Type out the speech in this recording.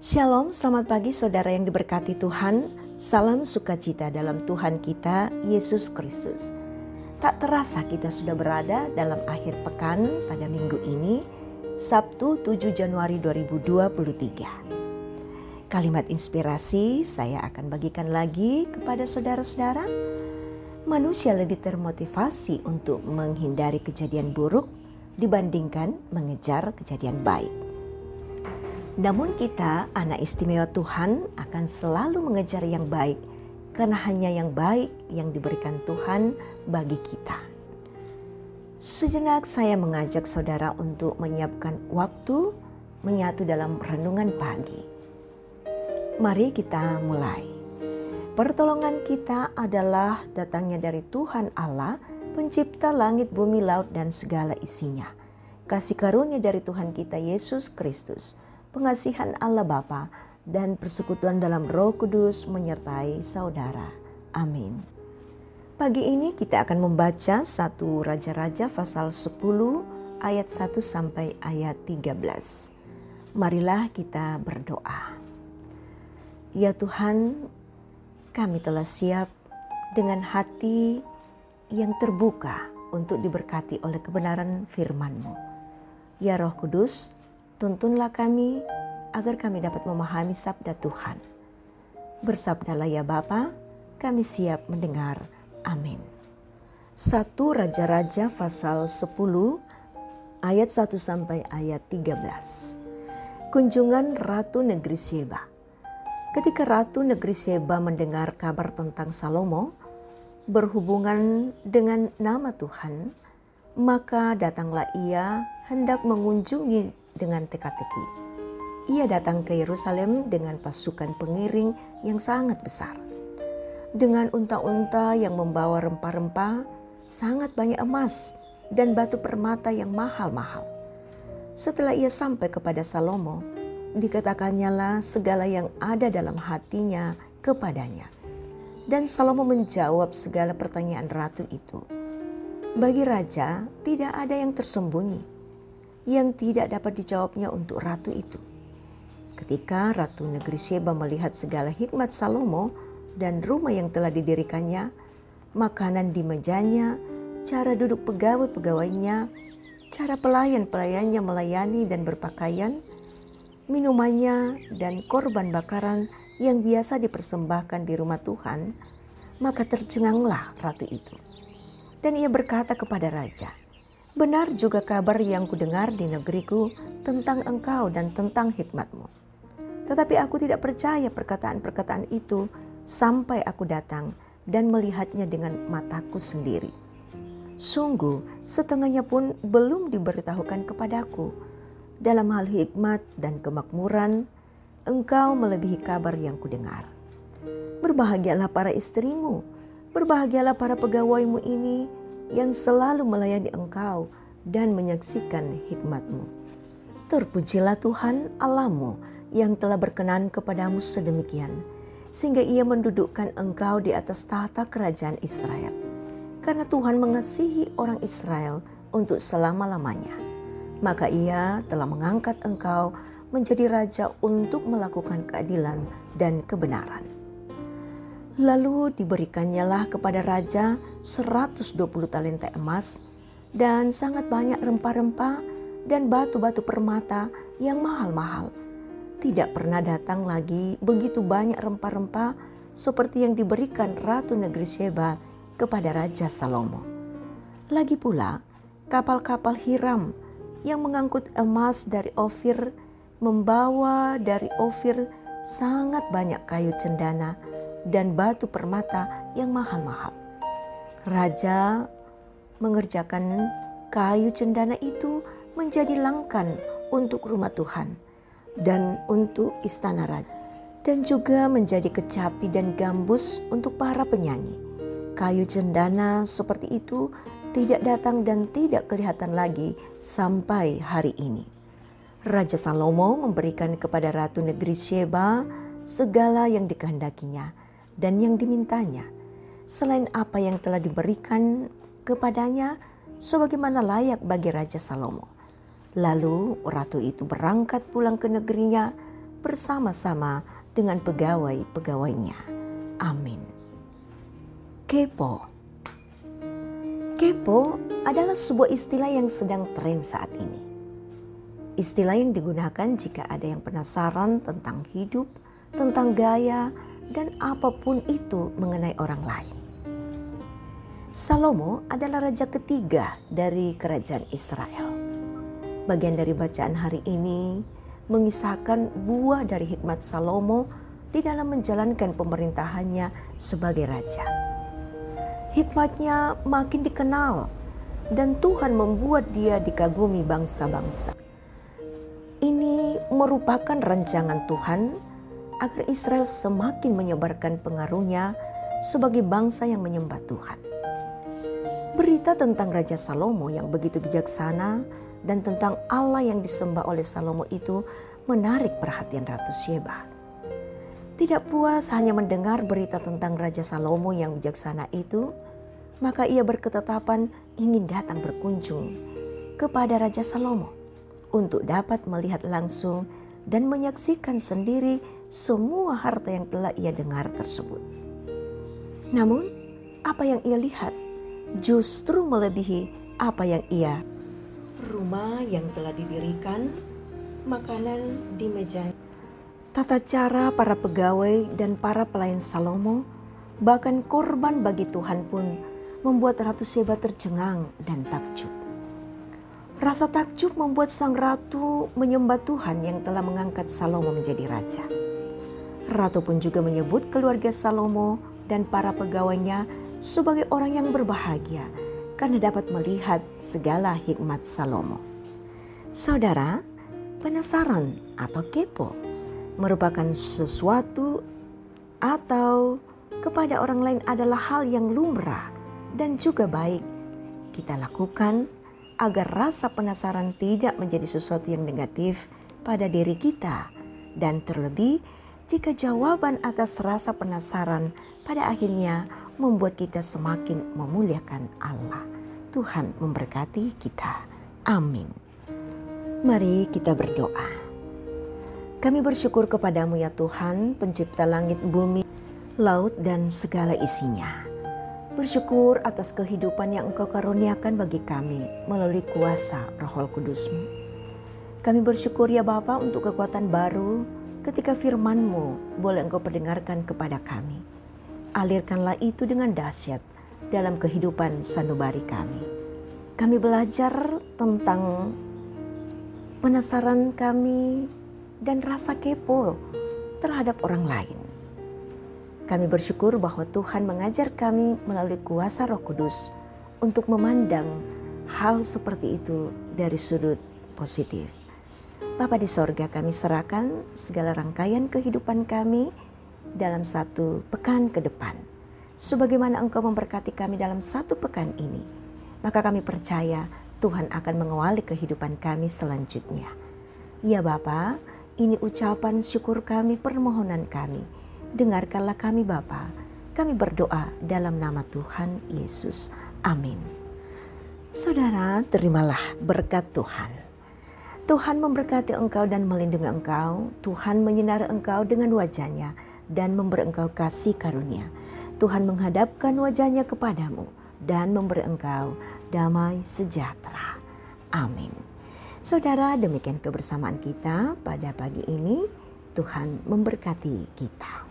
Shalom, selamat pagi saudara yang diberkati Tuhan. Salam sukacita dalam Tuhan kita, Yesus Kristus. Tak terasa kita sudah berada dalam akhir pekan pada minggu ini, Sabtu 7 Januari 2023. Kalimat inspirasi saya akan bagikan lagi kepada saudara-saudara. Manusia lebih termotivasi untuk menghindari kejadian buruk dibandingkan mengejar kejadian baik. Namun kita, anak istimewa Tuhan, akan selalu mengejar yang baik, karena hanya yang baik yang diberikan Tuhan bagi kita. Sejenak saya mengajak saudara untuk menyiapkan waktu menyatu dalam renungan pagi. Mari kita mulai. Pertolongan kita adalah datangnya dari Tuhan Allah, pencipta langit, bumi, laut, dan segala isinya. Kasih karunia dari Tuhan kita Yesus Kristus, pengasihan Allah Bapa, dan persekutuan dalam Roh Kudus menyertai saudara. Amin. Pagi ini kita akan membaca 1 Raja-Raja pasal 10 ayat 1 sampai ayat 13. Marilah kita berdoa. Ya Tuhan, kami telah siap dengan hati yang terbuka untuk diberkati oleh kebenaran firman-Mu. Ya Roh Kudus, tuntunlah kami agar kami dapat memahami sabda Tuhan. Bersabdalah ya Bapa, kami siap mendengar. Amin. 1 Raja-Raja pasal 10 ayat 1 sampai ayat 13. Kunjungan Ratu Negeri Sheba. Ketika Ratu Negeri Sheba mendengar kabar tentang Salomo berhubungan dengan nama Tuhan, maka datanglah ia hendak mengunjungi dengan teka-teki. Ia datang ke Yerusalem dengan pasukan pengiring yang sangat besar. Dengan unta-unta yang membawa rempah-rempah, sangat banyak emas dan batu permata yang mahal-mahal. Setelah ia sampai kepada Salomo, dikatakannya lah segala yang ada dalam hatinya kepadanya. Dan Salomo menjawab segala pertanyaan ratu itu. Bagi raja tidak ada yang tersembunyi yang tidak dapat dijawabnya untuk ratu itu. Ketika Ratu Negeri Sheba melihat segala hikmat Salomo dan rumah yang telah didirikannya, makanan di mejanya, cara duduk pegawai-pegawainya, cara pelayan-pelayannya melayani dan berpakaian, minumannya dan korban bakaran yang biasa dipersembahkan di rumah Tuhan, maka tercenganglah ratu itu. Dan ia berkata kepada raja, "Benar juga kabar yang kudengar di negeriku tentang engkau dan tentang hikmat-Mu. Tetapi aku tidak percaya perkataan-perkataan itu sampai aku datang dan melihatnya dengan mataku sendiri. Sungguh setengahnya pun belum diberitahukan kepadaku. Dalam hal hikmat dan kemakmuran, engkau melebihi kabar yang kudengar. Berbahagialah para istrimu, berbahagialah para pegawaimu ini yang selalu melayani engkau dan menyaksikan hikmat-Mu. Terpujilah Tuhan Allah-Mu yang telah berkenan kepadamu sedemikian, sehingga ia mendudukkan engkau di atas tahta kerajaan Israel. Karena Tuhan mengasihi orang Israel untuk selama-lamanya, maka ia telah mengangkat engkau menjadi raja untuk melakukan keadilan dan kebenaran." Lalu diberikannya lah kepada raja 120 talenta emas dan sangat banyak rempah-rempah dan batu-batu permata yang mahal-mahal. Tidak pernah datang lagi begitu banyak rempah-rempah seperti yang diberikan Ratu Negeri Sheba kepada Raja Salomo. Lagi pula kapal-kapal Hiram yang mengangkut emas dari Ofir membawa dari Ofir sangat banyak kayu cendana dan batu permata yang mahal-mahal. Raja mengerjakan kayu cendana itu menjadi langkan untuk rumah Tuhan dan untuk istana raja, dan juga menjadi kecapi dan gambus untuk para penyanyi. Kayu cendana seperti itu tidak datang dan tidak kelihatan lagi sampai hari ini. Raja Salomo memberikan kepada Ratu Negeri Sheba segala yang dikehendakinya dan yang dimintanya, selain apa yang telah diberikan kepadanya sebagaimana layak bagi Raja Salomo. Lalu ratu itu berangkat pulang ke negerinya bersama-sama dengan pegawai-pegawainya. Amin. Kepo. Kepo adalah sebuah istilah yang sedang tren saat ini. Istilah yang digunakan jika ada yang penasaran tentang hidup, tentang gaya, dan apapun itu mengenai orang lain. Salomo adalah raja ketiga dari kerajaan Israel. Bagian dari bacaan hari ini mengisahkan buah dari hikmat Salomo di dalam menjalankan pemerintahannya sebagai raja. Hikmatnya makin dikenal dan Tuhan membuat dia dikagumi bangsa-bangsa. Ini merupakan rancangan Tuhan agar Israel semakin menyebarkan pengaruhnya sebagai bangsa yang menyembah Tuhan. Berita tentang Raja Salomo yang begitu bijaksana dan tentang Allah yang disembah oleh Salomo itu menarik perhatian Ratu Syeba. Tidak puas hanya mendengar berita tentang Raja Salomo yang bijaksana itu, maka ia berketetapan ingin datang berkunjung kepada Raja Salomo untuk dapat melihat langsung dan menyaksikan sendiri semua harta yang telah ia dengar tersebut. Namun, apa yang ia lihat justru melebihi apa yang ia. Rumah yang telah didirikan, makanan di meja, tata cara para pegawai dan para pelayan Salomo, bahkan korban bagi Tuhan pun membuat Ratu Syeba tercengang dan takjub. Rasa takjub membuat sang ratu menyembah Tuhan yang telah mengangkat Salomo menjadi raja. Ratu pun juga menyebut keluarga Salomo dan para pegawainya sebagai orang yang berbahagia karena dapat melihat segala hikmat Salomo. Saudara, penasaran atau kepo merupakan sesuatu atau kepada orang lain adalah hal yang lumrah dan juga baik kita lakukan agar rasa penasaran tidak menjadi sesuatu yang negatif pada diri kita, dan terlebih jika jawaban atas rasa penasaran pada akhirnya membuat kita semakin memuliakan Allah. Tuhan memberkati kita. Amin. Mari kita berdoa. Kami bersyukur kepadamu ya Tuhan, pencipta langit, bumi, laut, dan segala isinya. Bersyukur atas kehidupan yang Engkau karuniakan bagi kami melalui kuasa Roh Kudus-Mu. Kami bersyukur ya Bapa untuk kekuatan baru ketika firman-Mu boleh Engkau perdengarkan kepada kami. Alirkanlah itu dengan dahsyat dalam kehidupan sanubari kami. Kami belajar tentang penasaran kami dan rasa kepo terhadap orang lain. Kami bersyukur bahwa Tuhan mengajar kami melalui kuasa Roh Kudus untuk memandang hal seperti itu dari sudut positif. Bapa di sorga, kami serahkan segala rangkaian kehidupan kami dalam satu pekan ke depan. Sebagaimana Engkau memberkati kami dalam satu pekan ini, maka kami percaya Tuhan akan mengawali kehidupan kami selanjutnya. Ya Bapa, ini ucapan syukur kami, permohonan kami. Dengarkanlah kami Bapa. Kami berdoa dalam nama Tuhan Yesus. Amin. Saudara, terimalah berkat Tuhan. Tuhan memberkati engkau dan melindungi engkau. Tuhan menyinari engkau dengan wajah-Nya dan memberi engkau kasih karunia. Tuhan menghadapkan wajah-Nya kepadamu dan memberi engkau damai sejahtera. Amin. Saudara, demikian kebersamaan kita pada pagi ini. Tuhan memberkati kita.